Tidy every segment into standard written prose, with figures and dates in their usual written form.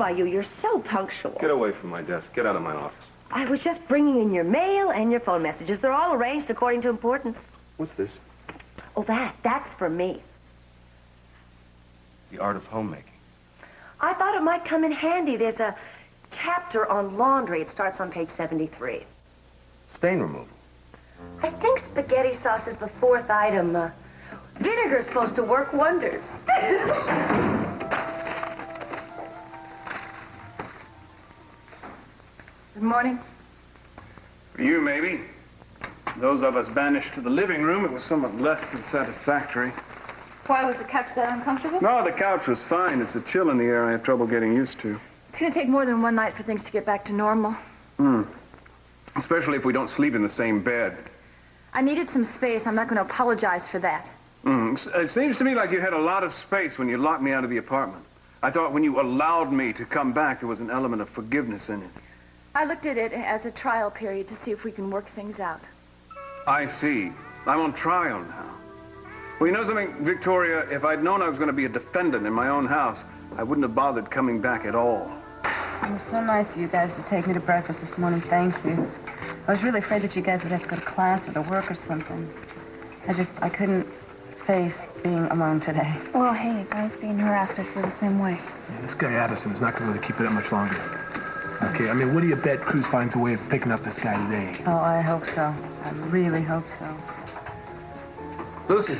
by you. You're so punctual. Get away from my desk. Get out of my office. I was just bringing in your mail and your phone messages. They're all arranged according to importance. What's this? Oh, that's for me. The art of homemaking. I thought it might come in handy. There's a chapter on laundry. It starts on page 73. Stain removal. I think spaghetti sauce is the 4th item. Vinegar's supposed to work wonders. Good morning. For you, maybe. Those of us banished to the living room, it was somewhat less than satisfactory. Why was the couch that uncomfortable? No, the couch was fine. It's a chill in the air I have trouble getting used to. It's going to take more than one night for things to get back to normal. Especially if we don't sleep in the same bed. I needed some space. I'm not going to apologize for that. It seems to me like you had a lot of space when you locked me out of the apartment. I thought when you allowed me to come back, there was an element of forgiveness in it. I looked at it as a trial period to see if we can work things out. I see. I'm on trial now. Well, you know something, Victoria? If I'd known I was going to be a defendant in my own house, I wouldn't have bothered coming back at all. It was so nice of you guys to take me to breakfast this morning. Thank you. I was really afraid that you guys would have to go to class or to work or something. I couldn't face being alone today. Well, hey, guys being harassed, I feel the same way. Yeah, this guy Addison is not going to keep it up much longer. Okay, I mean, what do you bet Cruz finds a way of picking up this guy today? Oh, I hope so. I really hope so. Lucy.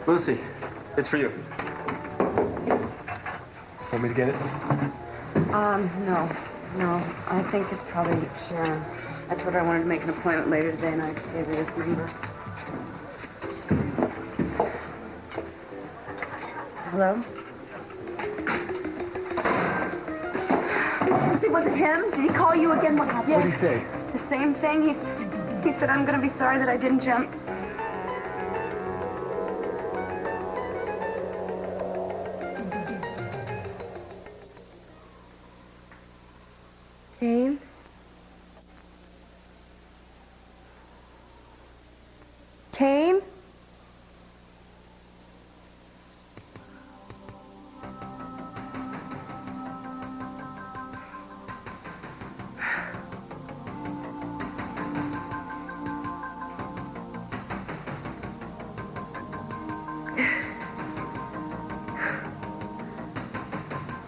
Lucy, it's for you. Want me to get it? No. I think it's probably Sharon. I told her I wanted to make an appointment later today, and I gave her this number. Hello? Lucy, was it him? Did he call you again? What happened? What did he say? The same thing. He said I'm going to be sorry that I didn't jump. Jane? Kane?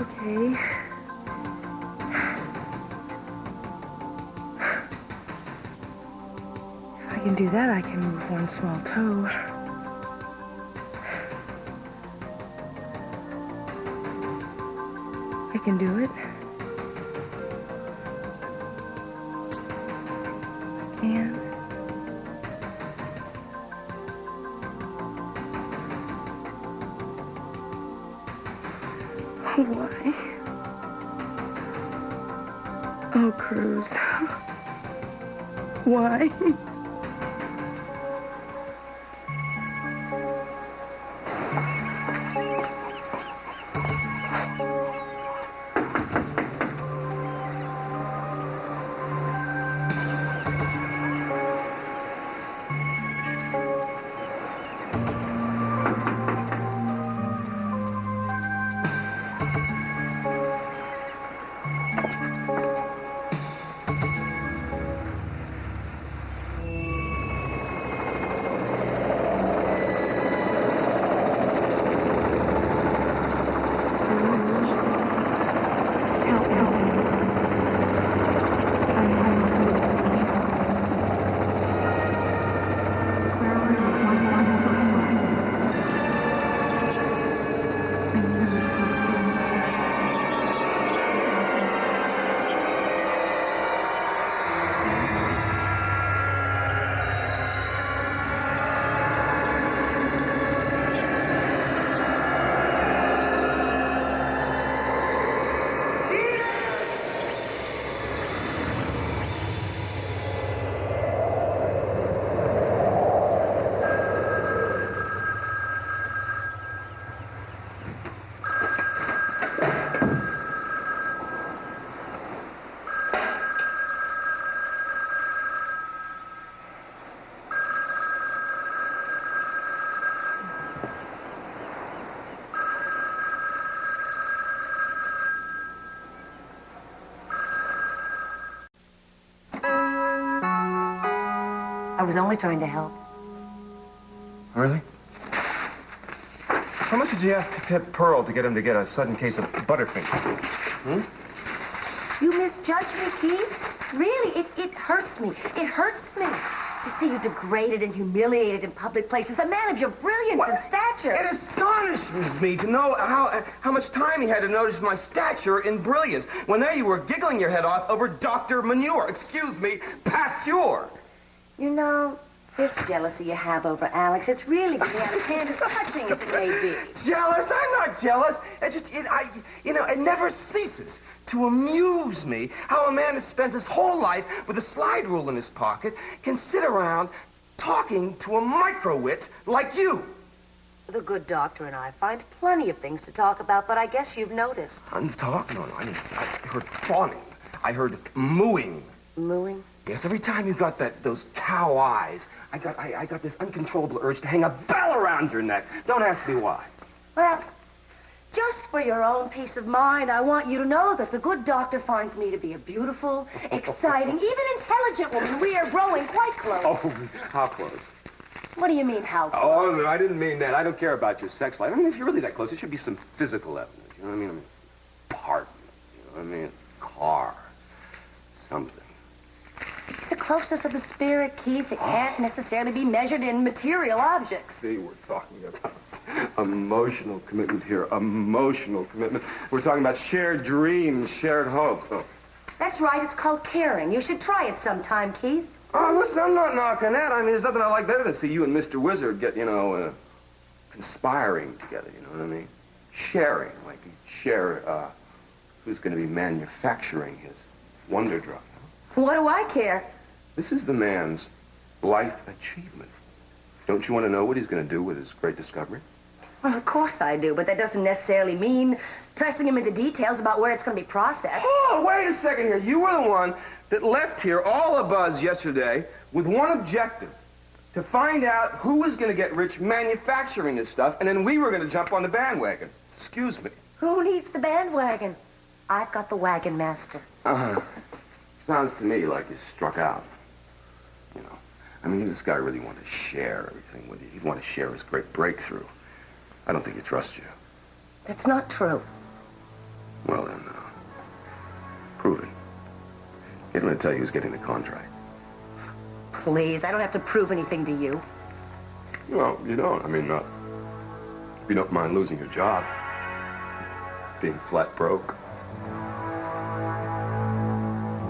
Okay. If I can do that, I can move one small toe. I can do it. I can. Why? Oh, Cruz. Why? was only trying to help. Really? How much did you have to tip Pearl to get him to get a sudden case of Butterfingers? Hmm? You misjudged me, Keith. Really, it hurts me. It hurts me to see you degraded and humiliated in public places. A man of your brilliance and stature. It astonishes me to know how much time he had to notice my stature and brilliance. When there you were giggling your head off over Dr. Manure. Excuse me, Passure. You know, this jealousy you have over Alex, it's really getting out of hand, as touching as it may be. Jealous? I'm not jealous. It never ceases to amuse me how a man that spends his whole life with a slide rule in his pocket can sit around talking to a microwit like you. The good doctor and I find plenty of things to talk about, but I guess you've noticed. Talk? No. I heard fawning. I heard mooing. Mooing? Yes, every time you got those cow eyes, I got this uncontrollable urge to hang a bell around your neck. Don't ask me why. Well, just for your own peace of mind, I want you to know that the good doctor finds me to be a beautiful, exciting, even intelligent woman. We are growing quite close. Oh, how close? What do you mean, how close? Oh, I didn't mean that. I don't care about your sex life. I mean, if you're really that close, it should be some physical evidence. You know what I mean? Partners. You know what I mean? Cars. Something. It's the closeness of the spirit, Keith. It can't necessarily be measured in material objects. See, we're talking about emotional commitment here. Emotional commitment. We're talking about shared dreams, shared hopes. Oh. That's right. It's called caring. You should try it sometime, Keith. Oh, listen, I'm not knocking that. I mean, there's nothing I like better than see you and Mr. Wizard get, conspiring together, you know what I mean? Sharing, like you share, who's going to be manufacturing his wonder drug. What do I care? This is the man's life achievement. Don't you want to know what he's going to do with his great discovery? Well, of course I do, but that doesn't necessarily mean pressing him into details about where it's going to be processed. Oh, wait a second here. You were the one that left here all abuzz yesterday with one objective, to find out who was going to get rich manufacturing this stuff, and then we were going to jump on the bandwagon. Excuse me. Who needs the bandwagon? I've got the wagon master. Sounds to me like you struck out. You know, I mean, this guy really wanted to share everything with you. He'd want to share his great breakthrough. I don't think he trusts you. That's not true. Well, then, prove it. Get him to tell you who's getting the contract. Please, I don't have to prove anything to you. Well, you don't. I mean, you don't mind losing your job. Being flat broke.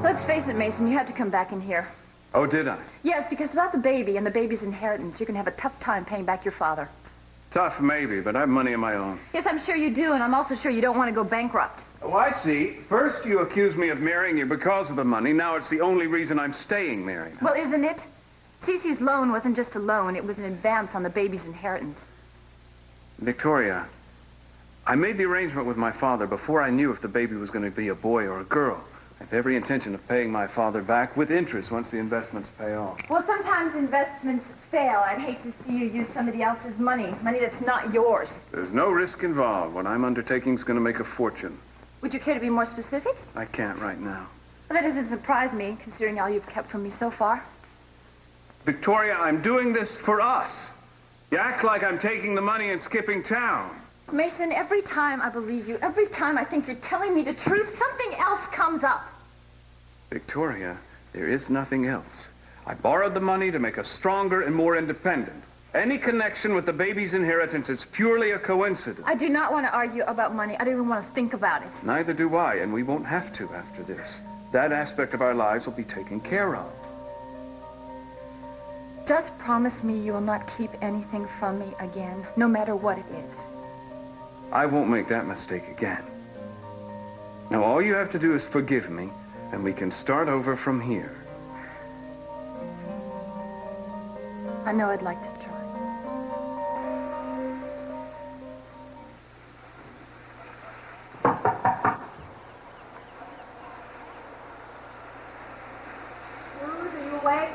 Let's face it, Mason, you had to come back in here. Oh, did I? Yes, because about the baby and the baby's inheritance, you're going to have a tough time paying back your father. Tough, maybe, but I have money of my own. Yes, I'm sure you do, and I'm also sure you don't want to go bankrupt. Oh, I see. First you accused me of marrying you because of the money. Now it's the only reason I'm staying married. Well, isn't it? Cece's loan wasn't just a loan. It was an advance on the baby's inheritance. Victoria, I made the arrangement with my father before I knew if the baby was going to be a boy or a girl. I have every intention of paying my father back with interest once the investments pay off. Well, sometimes investments fail. I'd hate to see you use somebody else's money that's not yours. There's no risk involved. What I'm undertaking is going to make a fortune. Would you care to be more specific? I can't right now. Well, that doesn't surprise me, considering all you've kept from me so far. Victoria, I'm doing this for us. You act like I'm taking the money and skipping town. Mason, every time I believe you, every time I think you're telling me the truth, something else comes up. Victoria, there is nothing else. I borrowed the money to make us stronger and more independent. Any connection with the baby's inheritance is purely a coincidence. I do not want to argue about money. I don't even want to think about it. Neither do I, and we won't have to after this. That aspect of our lives will be taken care of. Just promise me you will not keep anything from me again, no matter what it is. I won't make that mistake again. Now, all you have to do is forgive me, and we can start over from here. I know I'd like to try. Cruz, are you awake?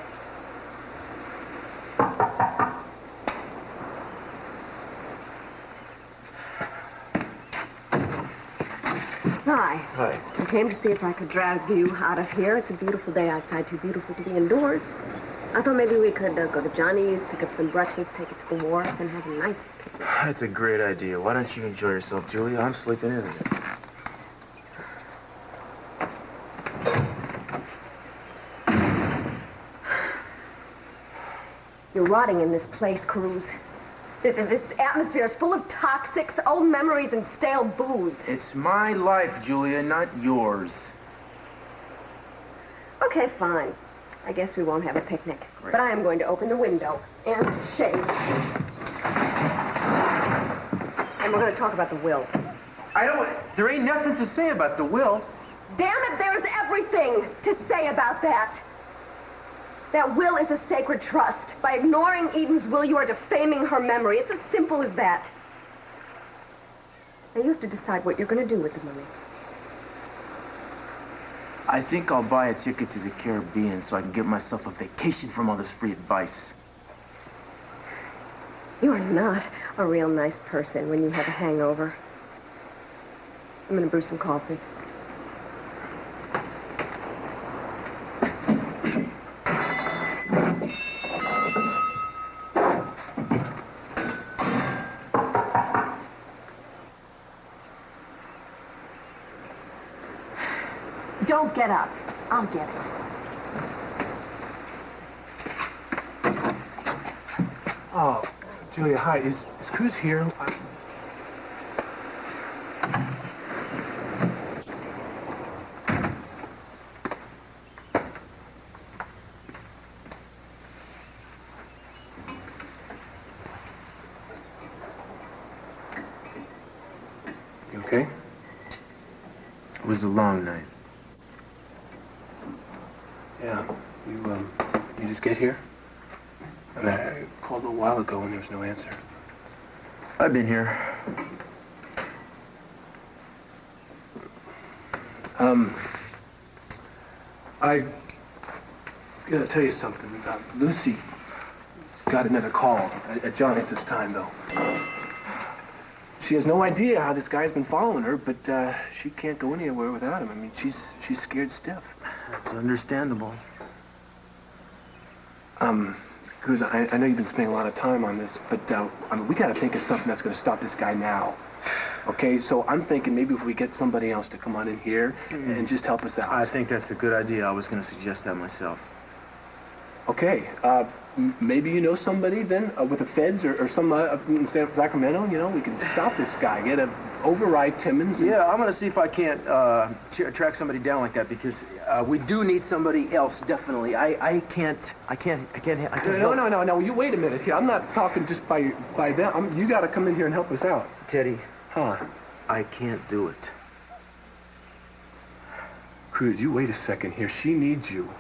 Hi. Hi. I came to see if I could drag you out of here. It's a beautiful day outside, too beautiful to be indoors. I thought maybe we could go to Johnny's, pick up some brushes, take it to the wharf, and have a nice picnic. That's a great idea. Why don't you enjoy yourself, Julia? I'm sleeping in. You're rotting in this place, Cruz. This atmosphere is full of toxics, old memories, and stale booze. It's my life, Julia, not yours. Okay, fine. I guess we won't have a picnic. Great. But I am going to open the window and shave. And we're going to talk about the will. There ain't nothing to say about the will. Damn it, there's everything to say about that. That will is a sacred trust. By ignoring Eden's will, you are defaming her memory. It's as simple as that. Now, you have to decide what you're going to do with the money. I think I'll buy a ticket to the Caribbean so I can give myself a vacation from all this free advice. You are not a real nice person when you have a hangover. I'm going to brew some coffee. Don't get up. I'll get it. Oh, Julia, hi. Is Cruz here? You okay? It was a long night. Yeah. You just get here? I mean, I called a while ago and there was no answer. I've been here. I gotta tell you something. Lucy got another call at Johnny's this time, though. She has no idea how this guy's been following her, but she can't go anywhere without him. I mean, she's scared stiff. That's understandable. Cruz, I know you've been spending a lot of time on this, but I mean, we gotta think of something that's gonna stop this guy now. Okay, so I'm thinking maybe if we get somebody else to come on in here and just help us out. I think that's a good idea. I was going to suggest that myself. Okay, maybe you know somebody then with the feds or some in Sacramento. You know, we can stop this guy. Get a override Timmons. Yeah, I'm going to see if I can't track somebody down like that because we do need somebody else. Definitely. I can't. No. You wait a minute here. I'm not talking just by them. You got to come in here and help us out. Teddy. Huh? I can't do it. Cruz, you wait a second here. She needs you.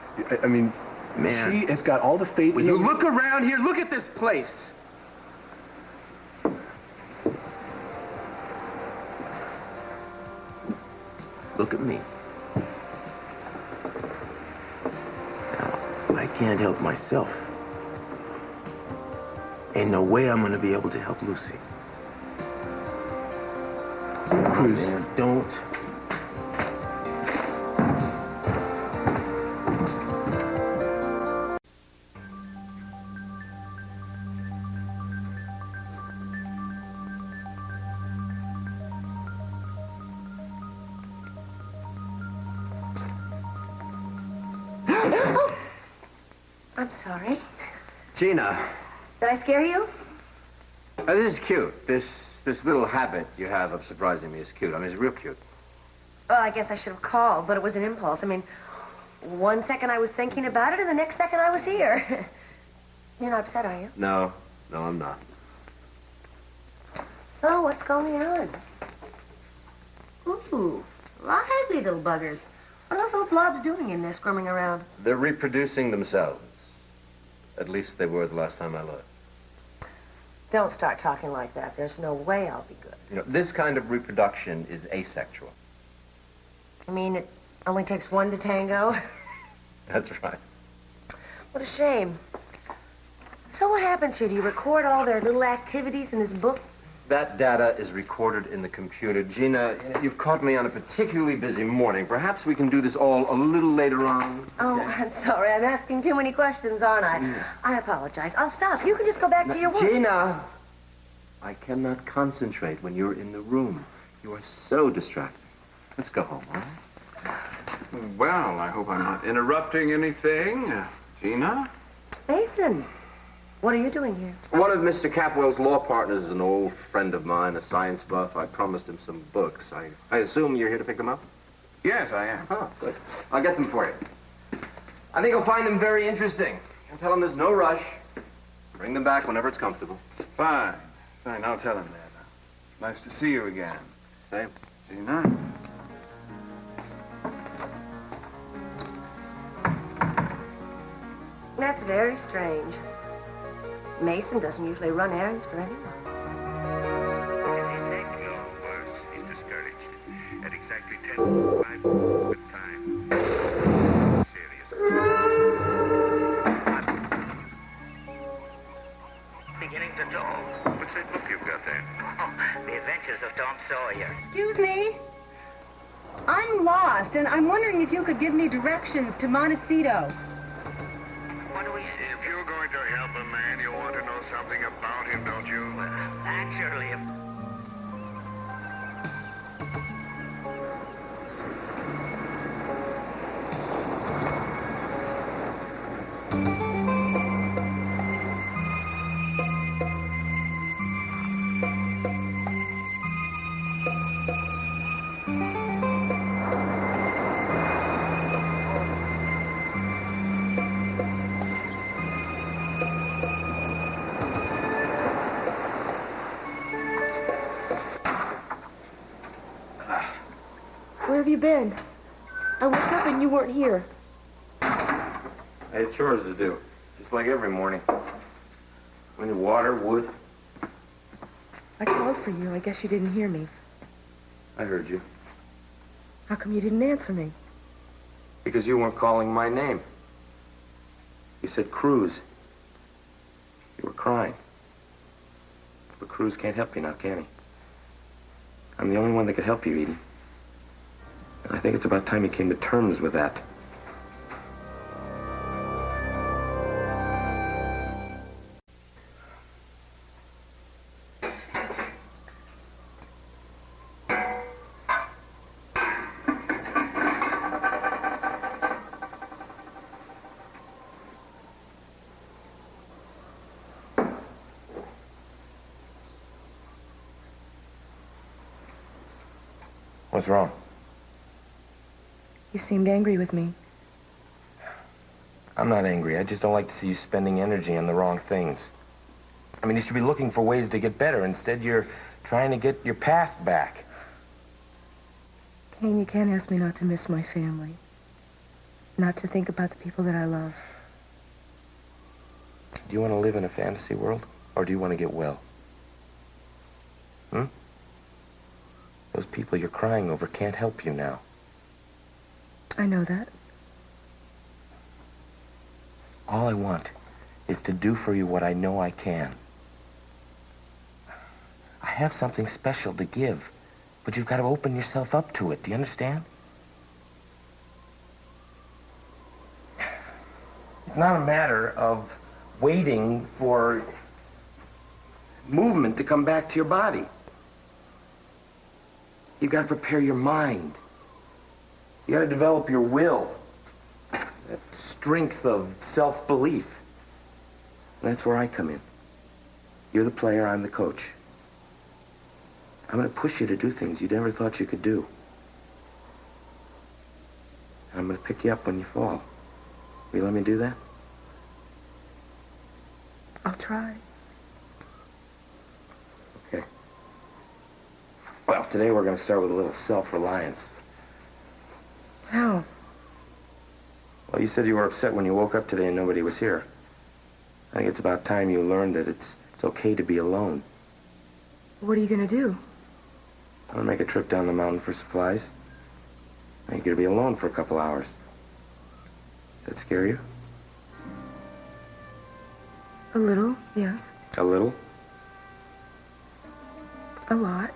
I mean, man, she has got all the faith. When you look around here, look at this place. Look at me. Now, I can't help myself. Ain't no way I'm going to be able to help Lucy. Cruz, man, don't. I'm sorry. Gina. Did I scare you? This is cute. This little habit you have of surprising me is cute. I mean, it's real cute. Well, I guess I should have called, but it was an impulse. I mean, one second I was thinking about it, and the next second I was here. You're not upset, are you? No, I'm not. So, what's going on? Ooh, lively little buggers. What are those little blobs doing in there, squirming around? They're reproducing themselves. At least they were the last time I looked. Don't start talking like that. There's no way I'll be good. You know, this kind of reproduction is asexual. You mean it only takes one to tango? That's right. What a shame. So what happens here? Do you record all their little activities in this book? That data is recorded in the computer. Gina, you've caught me on a particularly busy morning. Perhaps we can do this all a little later on. Oh, I'm sorry. I'm asking too many questions, aren't I? I apologize. I'll stop. You can just go back to your work. Gina, I cannot concentrate when you're in the room. You are so distracting. Let's go home, all right? Well, I hope I'm not interrupting anything. Gina? Mason, what are you doing here? One of Mr. Capwell's law partners is an old friend of mine, a science buff. I promised him some books. I assume you're here to pick them up? Yes, I am. Oh, good. I'll get them for you. I think you'll find them very interesting. I'll tell him there's no rush. Bring them back whenever it's comfortable. Fine. Fine, I'll tell him that. Nice to see you again. Same. Gina? That's very strange. Mason doesn't usually run errands for anyone. Is discouraged at exactly 10:05 time. Serious. Beginning to dull. What's that book you've got there? Oh, The Adventures of Tom Sawyer. Excuse me? I'm lost, and I'm wondering if you could give me directions to Montecito. What do we say? If you're going to help a man, you want to know something about him, don't you? Naturally. Where have you been? I woke up and you weren't here. I had chores to do, just like every morning. We need water, wood. I called for you. I guess you didn't hear me. I heard you. How come you didn't answer me? Because you weren't calling my name. You said Cruz. You were crying. But Cruz can't help you now, can he? I'm the only one that could help you, Eden. And I think it's about time you came to terms with that. What's wrong? You seemed angry with me. I'm not angry. I just don't like to see you spending energy on the wrong things. I mean, you should be looking for ways to get better. Instead, you're trying to get your past back. Kane, you can't ask me not to miss my family. Not to think about the people that I love. Do you want to live in a fantasy world? Or do you want to get well? Those people you're crying over can't help you now. I know that. All I want is to do for you what I know I can. I have something special to give, but you've got to open yourself up to it. Do you understand? It's not a matter of waiting for movement to come back to your body. You've got to prepare your mind. You got to develop your will. That strength of self-belief. And that's where I come in. You're the player, I'm the coach. I'm going to push you to do things you never thought you could do. And I'm going to pick you up when you fall. Will you let me do that? I'll try. Okay. Well, today we're going to start with a little self-reliance. How? Well, you said you were upset when you woke up today and nobody was here. I think it's about time you learned that it's okay to be alone. What are you going to do? I'm going to make a trip down the mountain for supplies. I think you're going to be alone for a couple hours. Does that scare you? A little, yes. A little? A lot.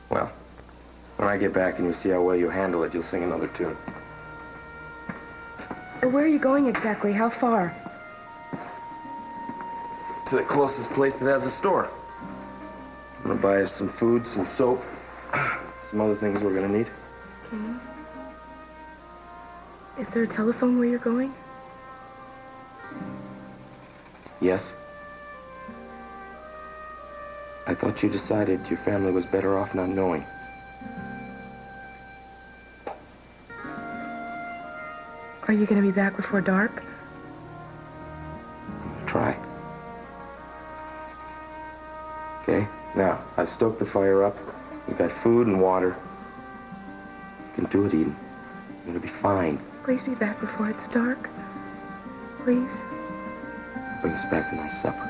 Well, when I get back and you see how well you handle it, you'll sing another tune. Where are you going exactly? How far? To the closest place that has a store. I'm gonna buy us some food, some soap, some other things we're gonna need. Okay. Is there a telephone where you're going? Yes. I thought you decided your family was better off not knowing. Are you going to be back before dark? Try. Okay, now, I've stoked the fire up. We've got food and water. You can do it, Eden. You're gonna be fine. Please be back before it's dark. Please. Bring us back a nice supper.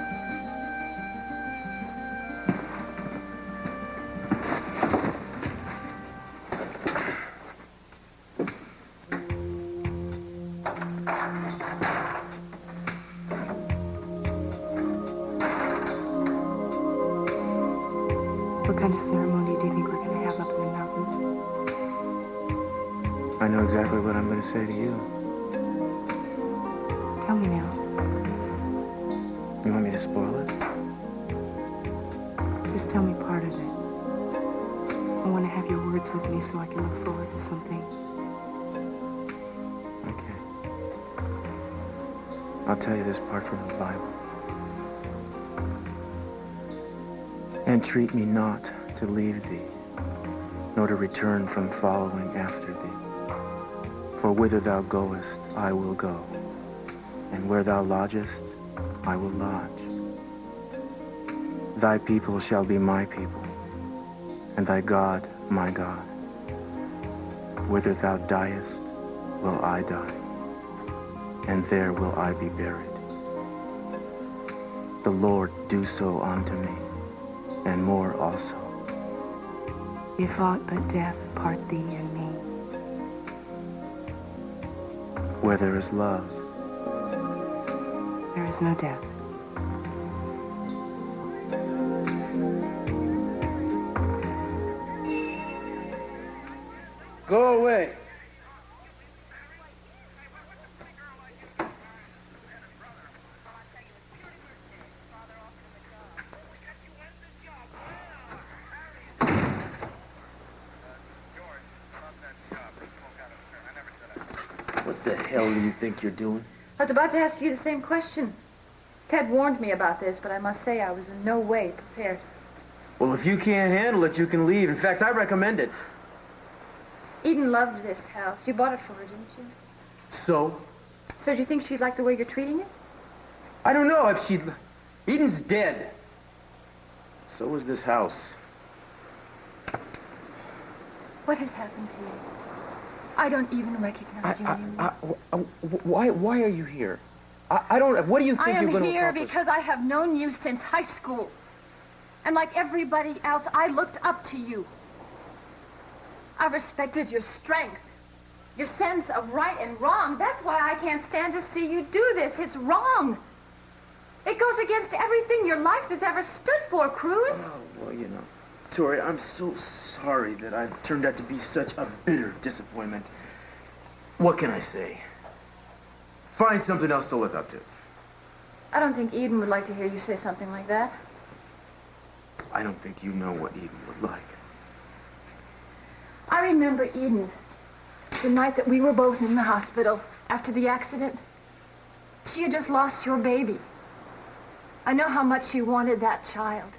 What kind of ceremony do you think we're going to have up in the mountains? I know exactly what I'm going to say to you. Tell me now. You want me to spoil it? Just tell me part of it. I want to have your words with me so I can look forward to something. Okay. I'll tell you this part from the Bible. Entreat me not to leave thee, nor to return from following after thee. For whither thou goest, I will go, and where thou lodgest, I will lodge. Thy people shall be my people, and thy God my God. Whither thou diest, will I die, and there will I be buried. The Lord do so unto me, and more also. If aught but death part thee and me. Where there is love, there is no death. Go away. What the hell do you think you're doing? I was about to ask you the same question. Ted warned me about this, but I must say I was in no way prepared. Well, if you can't handle it, you can leave. In fact, I recommend it. Eden loved this house. You bought it for her, didn't you? So? So do you think she'd like the way you're treating it? I don't know if she'd... Eden's dead. So is this house. What has happened to you? I don't even recognize you anymore. Why are you here? I don't... What do you think you're going to accomplish? I am here because I have known you since high school. And like everybody else, I looked up to you. I respected your strength, your sense of right and wrong. That's why I can't stand to see you do this. It's wrong. It goes against everything your life has ever stood for, Cruz. Oh, well, you know, Tori, I'm so sorry that I've turned out to be such a bitter disappointment. What can I say? Find something else to look up to. I don't think Eden would like to hear you say something like that. I don't think you know what Eden would like. I remember Eden, the night that we were both in the hospital after the accident. She had just lost your baby. I know how much you wanted that child.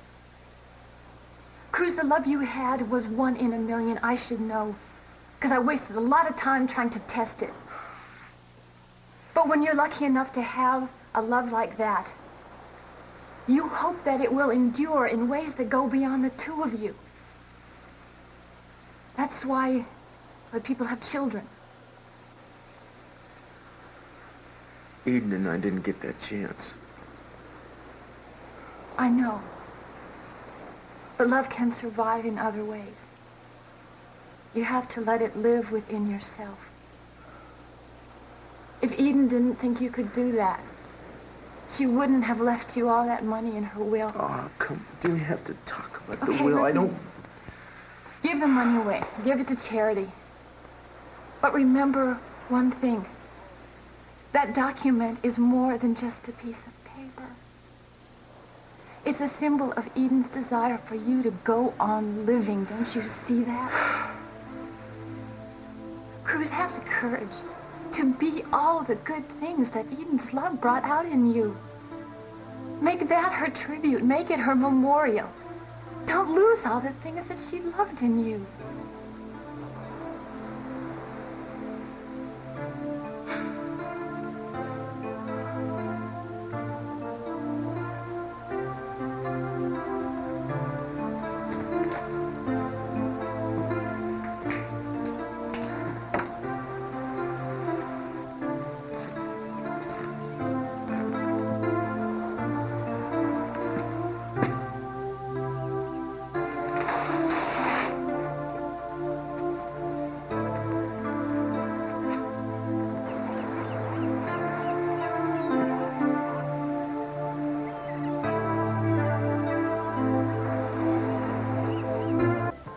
Cruz, the love you had was 1 in a million. I should know, because I wasted a lot of time trying to test it. But when you're lucky enough to have a love like that, you hope that it will endure in ways that go beyond the two of you. That's why people have children. Eden and I didn't get that chance. I know. But love can survive in other ways. You have to let it live within yourself. If Eden didn't think you could do that, she wouldn't have left you all that money in her will. Oh, come. Do we have to talk about the Okay, will? listen. I don't... Give the money away. Give it to charity. But remember one thing. That document is more than just a piece of paper. It's a symbol of Eden's desire for you to go on living. Don't you see that? Cruz, have the courage to be all the good things that Eden's love brought out in you. Make that her tribute. Make it her memorial. Don't lose all the things that she loved in you.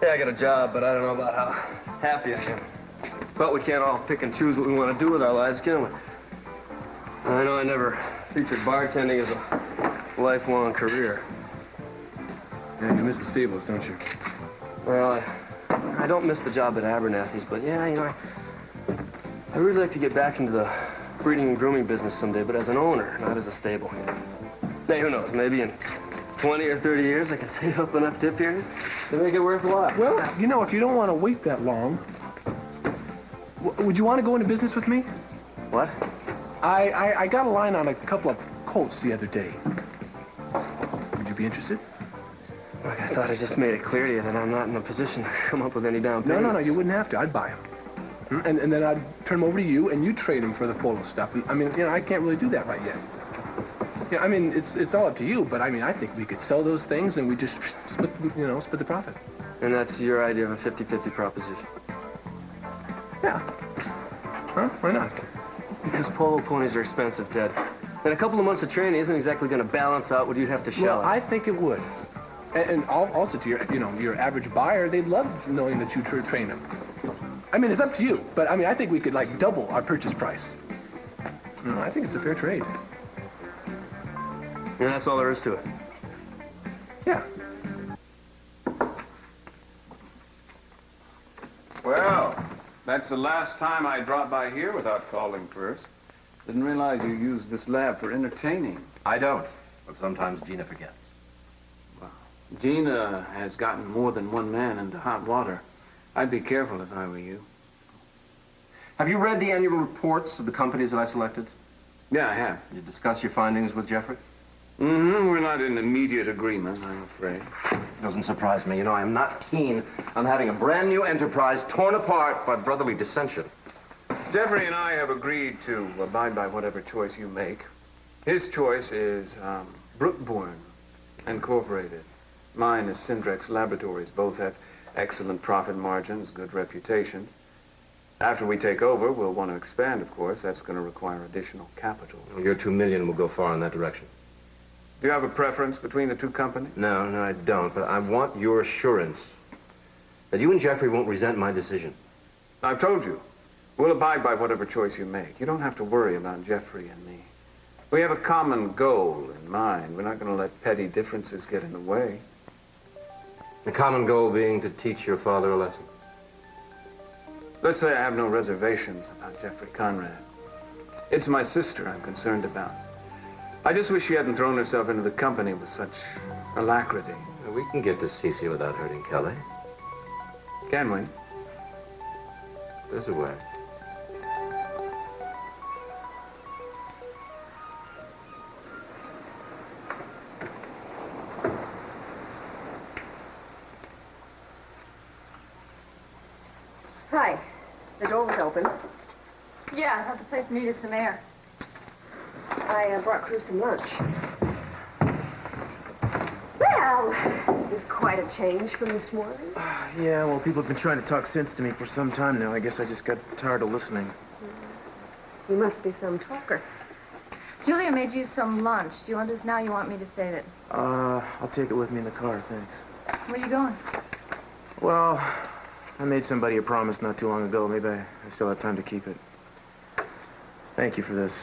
Yeah, I got a job, but I don't know about how happy I am. But we can't all pick and choose what we want to do with our lives, can we? I know I never featured bartending as a lifelong career. Yeah, you miss the stables, don't you? Well, I don't miss the job at Abernathy's, but yeah, you know, I really like to get back into the breeding and grooming business someday, but as an owner, not as a stable. Hey, who knows, maybe in 20 or 30 years I can save up enough tip here to make it worthwhile. Well, you know, if you don't want to wait that long, would you want to go into business with me? What? I got a line on a couple of colts the other day. Would you be interested? Look, I thought I just made it clear to you that I'm not in a position to come up with any down payments. No, you wouldn't have to. I'd buy them. And then I'd turn them over to you, and you trade them for the polo stuff. And, I mean, you know, I can't really do that right yet. Yeah, I mean, it's all up to you, but I mean, I think we could sell those things and we just split the profit. And that's your idea of a 50-50 proposition? Yeah. Huh? Why not? Because polo ponies are expensive, Ted. And a couple of months of training isn't exactly going to balance out what you'd have to shell Well, I think it would. And also to your average buyer, they'd love knowing that you train them. I mean, it's up to you, but I mean, I think we could like double our purchase price. No, I think it's a fair trade. And that's all there is to it. Yeah. Well, that's the last time I dropped by here without calling first. Didn't realize you used this lab for entertaining. I don't, but sometimes Gina forgets. Well, Gina has gotten more than one man into hot water. I'd be careful if I were you. Have you read the annual reports of the companies that I selected? Yeah, I have. You discuss your findings with Jeffrey? Mm-hmm. We're not in immediate agreement, I'm afraid. Doesn't surprise me. You know, I'm not keen on having a brand new enterprise torn apart by brotherly dissension. Jeffrey and I have agreed to abide by whatever choice you make. His choice is Brookbourne Incorporated. Mine is Syndrex Laboratories. Both have excellent profit margins, good reputations. After we take over, we'll want to expand, of course. That's going to require additional capital. Your $2 million will go far in that direction. Do you have a preference between the two companies? No, I don't. But I want your assurance that you and Jeffrey won't resent my decision. I've told you. We'll abide by whatever choice you make. You don't have to worry about Jeffrey and me. We have a common goal in mind. We're not going to let petty differences get in the way. The common goal being to teach your father a lesson. Let's say I have no reservations about Jeffrey Conrad. It's my sister I'm concerned about. I just wish she hadn't thrown herself into the company with such alacrity. We can get to Cece without hurting Kelly. Can we? There's a way. Hi. The door was open. Yeah, I thought the place needed some air. I brought Cruz some lunch. Well, this is quite a change from this morning. Yeah, well, people have been trying to talk sense to me for some time now. I guess I just got tired of listening. You must be some talker. Julia made you some lunch. Do you want this now? You want me to save it? I'll take it with me in the car, thanks. Where are you going? Well, I made somebody a promise not too long ago. Maybe I still have time to keep it. Thank you for this.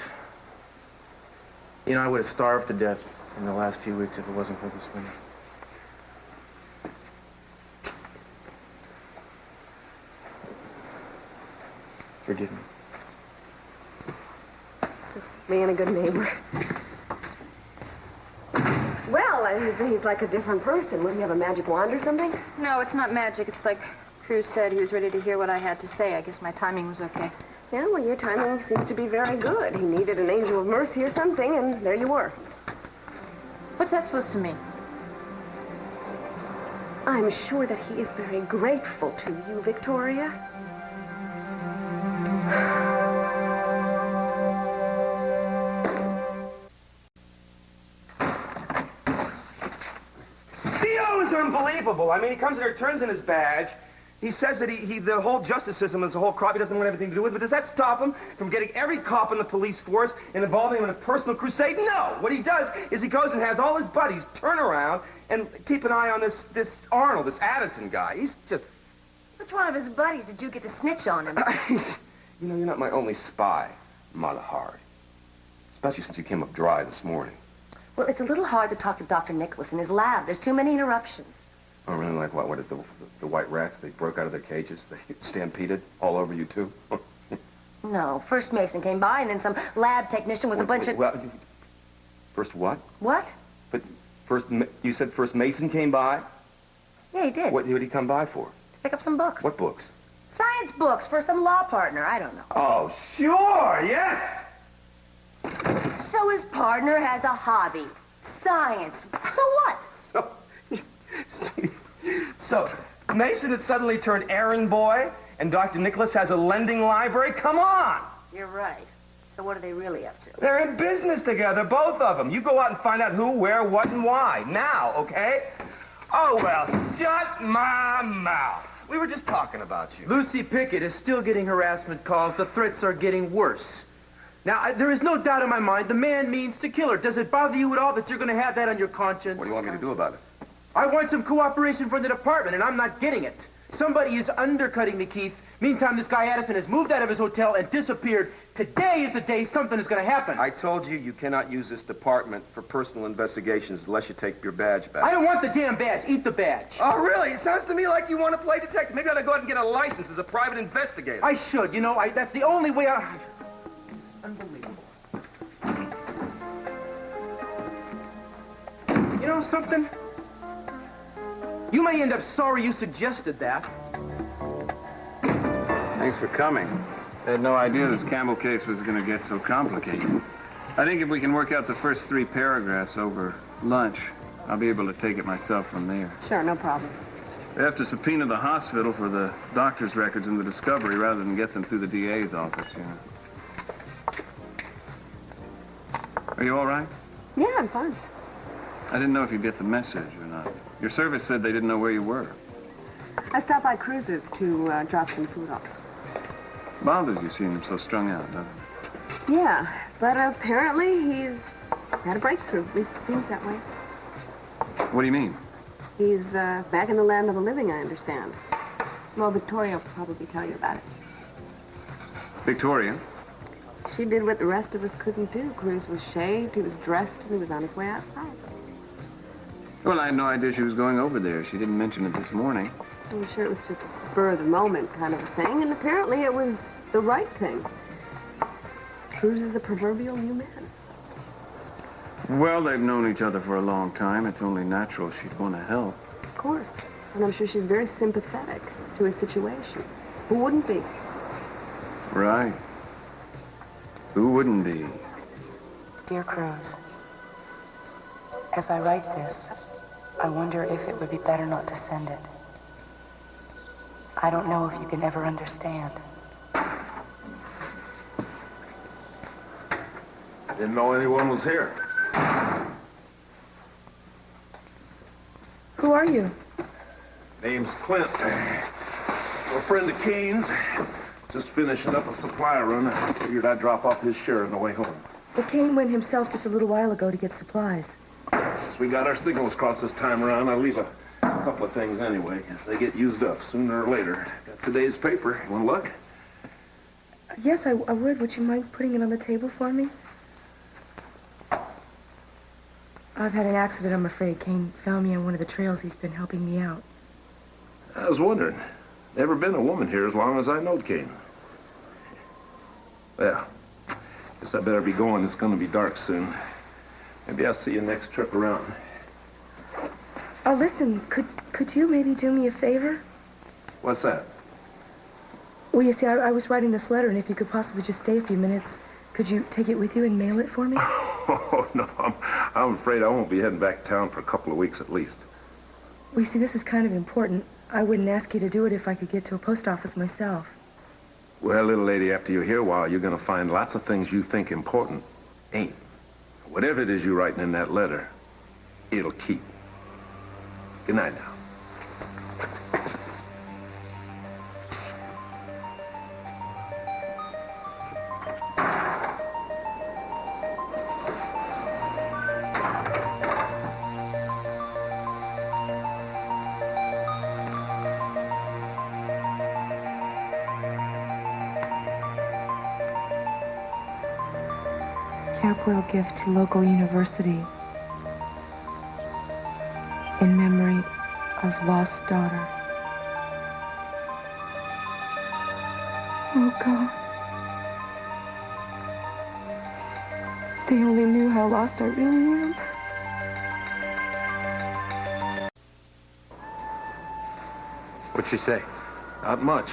You know, I would have starved to death in the last few weeks if it wasn't for this woman. Forgive me. Just being a good neighbor. Well, he's like a different person. Would he have a magic wand or something? No, it's not magic. It's like Cruz said. He was ready to hear what I had to say. I guess my timing was okay. Yeah, well, your timing seems to be very good. He needed an angel of mercy or something, and there you were. What's that supposed to mean? I'm sure that he is very grateful to you, Victoria. Theo is unbelievable. I mean, he comes in here, turns in his badge. He says that the whole justice system is a whole crop he doesn't want anything to do with, but does that stop him from getting every cop in the police force and involving him in a personal crusade? No! What he does is he goes and has all his buddies turn around and keep an eye on this Arnold, this Addison guy. He's just... Which one of his buddies did you get to snitch on him? You know, you're not my only spy, Malahari. Especially since you came up dry this morning. Well, it's a little hard to talk to Dr. Nicholas in his lab. There's too many interruptions. Oh, really? Like what? What did the white rats, they broke out of their cages? They stampeded all over you, too? No. First Mason came by, and then some lab technician with a bunch of... Well, first what? What? But you said first Mason came by? Yeah, he did. What did he come by for? To pick up some books. What books? Science books for some law partner. I don't know. Oh, sure, yes! So his partner has a hobby. Science. So what? So, Mason has suddenly turned errand boy, and Dr. Nicholas has a lending library? Come on! You're right. So what are they really up to? They're in business together, both of them. You go out and find out who, where, what, and why. Now, okay? Oh, well, shut my mouth. We were just talking about you. Lucy Pickett is still getting harassment calls. The threats are getting worse. Now, there is no doubt in my mind the man means to kill her. Does it bother you at all that you're going to have that on your conscience? What do you want me to do about it? I want some cooperation from the department, and I'm not getting it. Somebody is undercutting me, Keith. Meantime, this guy Addison has moved out of his hotel and disappeared. Today is the day something is going to happen. I told you you cannot use this department for personal investigations unless you take your badge back. I don't want the damn badge. Eat the badge. Oh, really? It sounds to me like you want to play detective. Maybe I ought to go out and get a license as a private investigator. I should. You know, that's the only way I... Unbelievable. You know something? You may end up sorry you suggested that. Thanks for coming. I had no idea this Campbell case was going to get so complicated. I think if we can work out the first 3 paragraphs over lunch, I'll be able to take it myself from there. Sure, no problem. They have to subpoena the hospital for the doctor's records and the discovery rather than get them through the DA's office, you know. Are you all right? Yeah, I'm fine. I didn't know if you'd get the message or not. Your service said they didn't know where you were. I stopped by Cruz's to drop some food off. Bothers you seeing him so strung out, doesn't it? Yeah, but apparently he's had a breakthrough. At least it seems that way. What do you mean? He's back in the land of the living, I understand. Well, Victoria will probably tell you about it. Victoria? She did what the rest of us couldn't do. Cruz was shaved, he was dressed, and he was on his way outside. Well, I had no idea she was going over there. She didn't mention it this morning. I'm sure it was just a spur-of-the-moment kind of a thing, and apparently it was the right thing. Cruz is a proverbial new man. Well, they've known each other for a long time. It's only natural she'd want to help. Of course. And I'm sure she's very sympathetic to his situation. Who wouldn't be? Right. Who wouldn't be? Dear Cruz, as I write this, I wonder if it would be better not to send it. I don't know if you can ever understand. I didn't know anyone was here. Who are you? Name's Clint. A friend of Kane's. Just finishing up a supply run. I figured I'd drop off his share on the way home. Well, Kane went himself just a little while ago to get supplies. Since we got our signals crossed this time around, I'll leave a couple of things anyway. Guess they get used up sooner or later. Got today's paper. You want to look? Yes, I would. Would you mind putting it on the table for me? I've had an accident, I'm afraid. Kane found me on one of the trails. He's been helping me out. I was wondering. Never been a woman here as long as I knowed Kane. Well, guess I better be going. It's going to be dark soon. Maybe I'll see you next trip around. Oh, listen, could you maybe do me a favor? What's that? Well, you see, I was writing this letter, and if you could possibly just stay a few minutes, could you take it with you and mail it for me? Oh, no, I'm afraid I won't be heading back to town for a couple of weeks at least. Well, you see, this is kind of important. I wouldn't ask you to do it if I could get to a post office myself. Well, little lady, after you're here a while, you're going to find lots of things you think important ain't. Whatever it is you're writing in that letter, it'll keep. Good night now. Will gift to local university in memory of lost daughter. Oh, God. They only knew how lost I really am. What'd she say? Not much.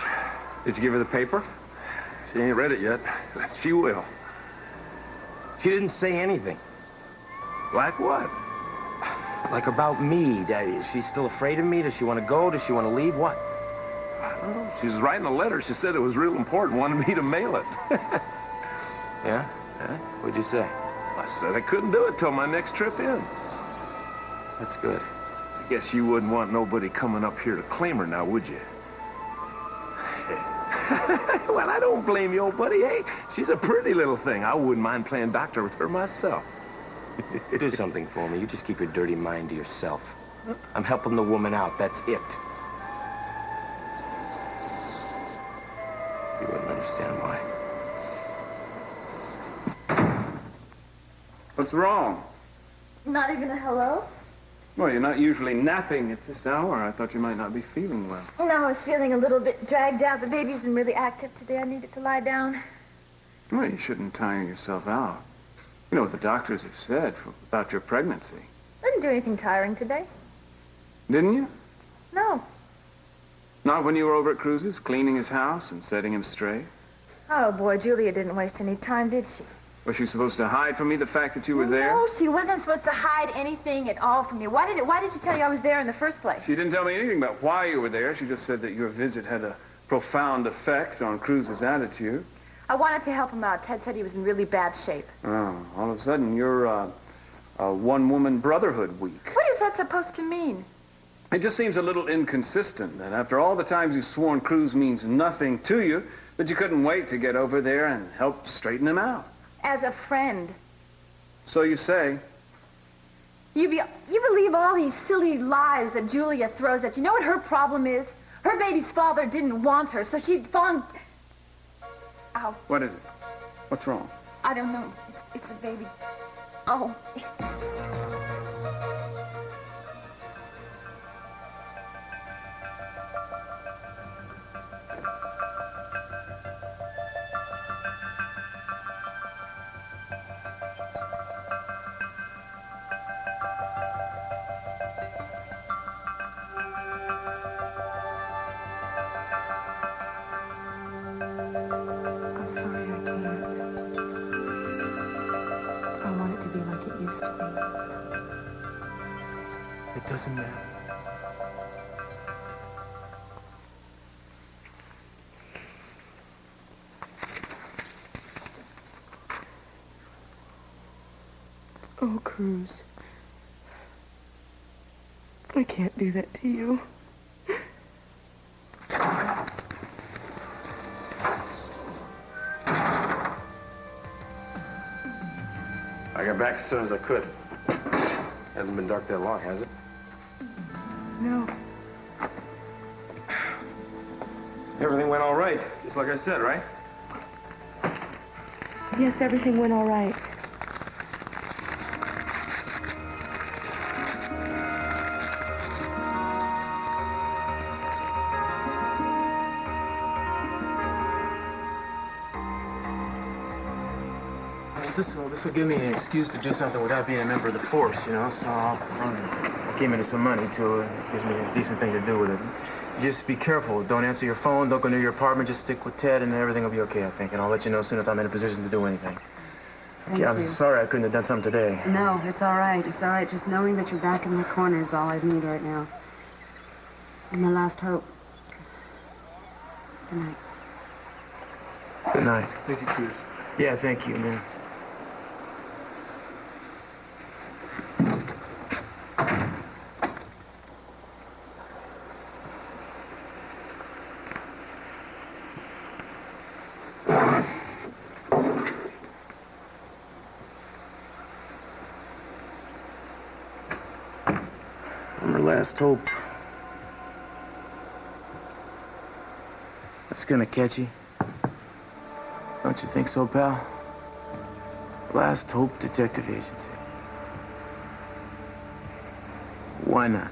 Did you give her the paper? She ain't read it yet. She will. She didn't say anything. Like what? Like about me. Is she still afraid of me? Does she want to go? Does she want to leave? What? I don't know. She was writing a letter. She said it was real important, wanted me to mail it. Yeah? Huh? What'd you say? I said I couldn't do it till my next trip in. That's good. I guess you wouldn't want nobody coming up here to claim her now, would you? Well, I don't blame you, old buddy. Hey, she's a pretty little thing. I wouldn't mind playing doctor with her myself. Do something for me. You just keep your dirty mind to yourself. I'm helping the woman out. That's it. You wouldn't understand why. What's wrong? Not even a hello? Well, you're not usually napping at this hour. I thought you might not be feeling well. No, I was feeling a little bit dragged out. The baby's been really active today. I needed to lie down. Well, you shouldn't tire yourself out. You know what the doctors have said about your pregnancy. I didn't do anything tiring today. Didn't you? No. Not when you were over at Cruz's, cleaning his house and setting him straight? Oh, boy, Julia didn't waste any time, did she? Was she supposed to hide from me the fact that you were there? No, she wasn't supposed to hide anything at all from me. Why did she tell you I was there in the first place? She didn't tell me anything about why you were there. She just said that your visit had a profound effect on Cruz's attitude. I wanted to help him out. Ted said he was in really bad shape. Oh, all of a sudden you're a one-woman brotherhood week. What is that supposed to mean? It just seems a little inconsistent that after all the times you've sworn Cruz means nothing to you, that you couldn't wait to get over there and help straighten him out. As a friend. So you say. You believe all these silly lies that Julia throws at you. You know what her problem is? Her baby's father didn't want her, so she'd fallen... Ow. What is it? What's wrong? I don't know. It's the baby. Oh. It doesn't matter. Oh, Cruz. I can't do that to you. I got back as soon as I could. Hasn't been dark that long, has it? No. Everything went all right, just like I said, right? Yes, everything went all right. This will give me an excuse to do something without being a member of the force, you know, so I came into some money, too. It gives me a decent thing to do with it. Just be careful. Don't answer your phone. Don't go near your apartment. Just stick with Ted, and everything will be okay, I think. And I'll let you know as soon as I'm in a position to do anything. Thank I'm you. sorry I couldn't have done something today. No, it's all right. It's all right. Just knowing that you're back in the corner is all I need right now. And my last hope. Good night. Good night. Thank you, Cruz. Yeah, thank you, man. Last hope. That's gonna catch you. Don't you think so, pal? Last Hope Detective Agency. Why not?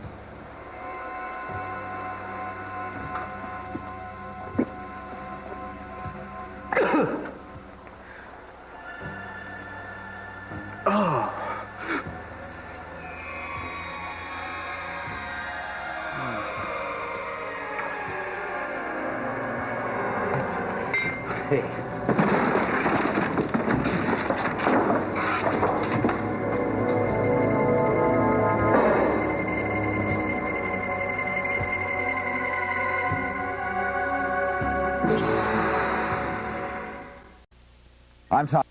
Oh. Hey. I'm Tom.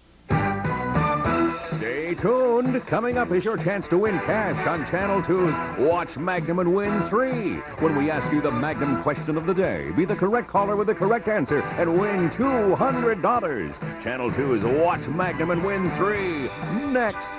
Stay tuned. Coming up is your chance to win cash on Channel 2's Watch Magnum and Win 3. When we ask you the Magnum question of the day, be the correct caller with the correct answer and win $200. Channel 2's Watch Magnum and Win 3. Next.